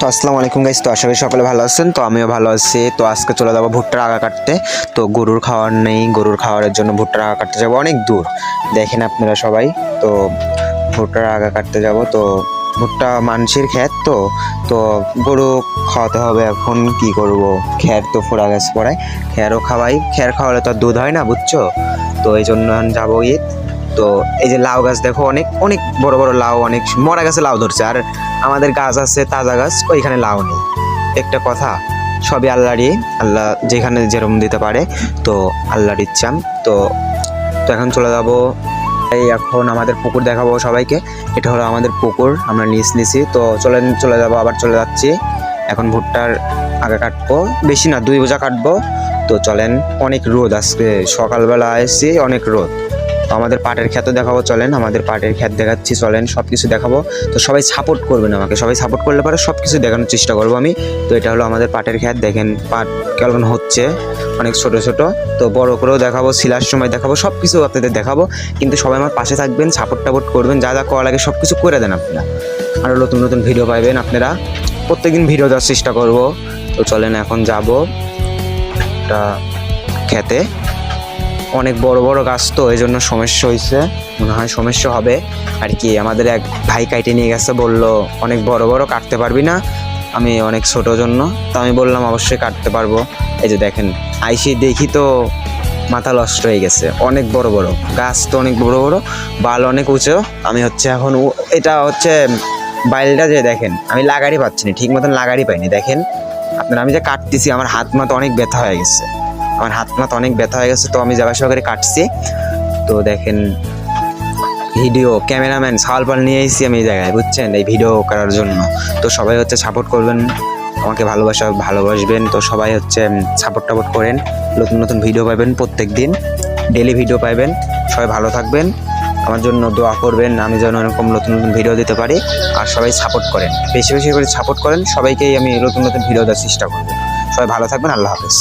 তো আসসালামু আলাইকুম গাইস। তো আশা করি সকলে ভালো আছেন। তো আমিও ভালো আছি। তো আজকে চলে যাবো ভুট্টার আগা কাটতে। তো গরুর খাওয়ার নেই, গরুর খাওয়ারের জন্য ভুট্টার আগা কাটতে যাবো অনেক দূর, দেখেন আপনারা সবাই। তো ভুট্টার আগা কাটতে যাব। তো ভুট্টা মানুষের ক্ষেত, তো তো গরু খাওয়াতে হবে। এখন কি করব, খ্যার তো ফোড়া গেছে পড়ায়, খ্যারও খাওয়াই। খ্যার খাওয়ালে তো আর দুধ হয় না, বুঝছো? তো এই জন্য যাবো ঈদ। তো এই যে লাউ গাছ দেখো, অনেক অনেক বড় বড় লাউ, অনেক মরা গাছে লাউ ধরছে। আর আমাদের গাছ আছে তাজা গাছ, ওইখানে লাউ নেই। একটা কথা, সবই আল্লাহরই, আল্লাহ যেখানে যেরকম দিতে পারে। তো আল্লাহর ইচ্ছা। তো তো এখন চলে যাব। এই এখন আমাদের পুকুর দেখাবো সবাইকে। এটা হলো আমাদের পুকুর, আমরা নিয়েছি। তো চলে যাব, আবার চলে যাচ্ছি। এখন ভুট্টার আগা কাটবো, বেশি না 2 বোঝা কাটবো। তো চলেন, অনেক রোদ আজকে, সকালবেলা এসেছি, অনেক রোদ। তো আমাদের পাটের ক্ষেত দেখাবো, চলেন আমাদের পাটের ক্ষেত দেখাচ্ছি, চলেন সব কিছু দেখাবো। তো সবাই সাপোর্ট করবেন আমাকে, সবাই সাপোর্ট করলে পরে সব কিছু দেখানোর চেষ্টা করবো আমি। তো এটা হলো আমাদের পাটের ক্ষেত, দেখেন পাট কেমন হচ্ছে, অনেক ছোট ছোট। তো বড় করেও দেখাবো, শিলার সময় দেখাবো, সব কিছু আপনাদের দেখাবো। কিন্তু সবাই আমার পাশে থাকবেন, সাপোর্ট করবেন, যা যা করা লাগে সব কিছু করে দেন আপনারা। আরও নতুন নতুন ভিডিও পাইবেন আপনারা, প্রত্যেকদিন ভিডিও দেওয়ার চেষ্টা করব। তো চলেন এখন যাব একটা ক্ষেতে। অনেক বড় বড় গাছ, তো এই জন্য সমস্যা হয়েছে, মনে হয় সমস্যা হবে আর কি। আমাদের এক ভাই কাইটে নিয়ে গেছে, বললো অনেক বড় বড় কাটতে পারবি না, আমি অনেক ছোট জন্য। তো আমি বললাম অবশ্যই কাটতে পারবো। এই যে দেখেন, আইসি দেখি তো মাথা নষ্ট হয়ে গেছে, অনেক বড় বড় গাছ, তো অনেক বড় বড়, বাল অনেক উঁচু। আমি হচ্ছে এখন এটা হচ্ছে বাইলটা, যে দেখেন আমি লাগারই পাচ্ছি না, ঠিক মতন লাগারই পাইনি। দেখেন আপনারা, আমি যে কাটতেছি আমার হাত মাথা অনেক ব্যথা হয়ে গেছে, আমার হাত মাথা অনেক ব্যথা হয়ে গেছে। তো আমি যাওয়া সহকারে কাটছি। তো দেখেন ভিডিও ক্যামেরাম্যান সালপাল নিয়ে এসেছি আমি এই জায়গায়, বুঝছেন, এই ভিডিও করার জন্য। তো সবাই হচ্ছে সাপোর্ট করবেন আমাকে, ভালোবাসবেন। তো সবাই হচ্ছে সাপোর্ট করেন, নতুন নতুন ভিডিও পাবেন, প্রত্যেক দিন ডেলি ভিডিও পাবেন। সবাই ভালো থাকবেন, আমার জন্য দোয়া করবেন, আমি যেন এরকম নতুন নতুন ভিডিও দিতে পারি। আর সবাই সাপোর্ট করেন, বেশি বেশি করে সাপোর্ট করেন সবাইকেই, আমি নতুন নতুন ভিডিও দেওয়ার চেষ্টা করবো। সবাই ভালো থাকবেন, আল্লাহ হাফেজ।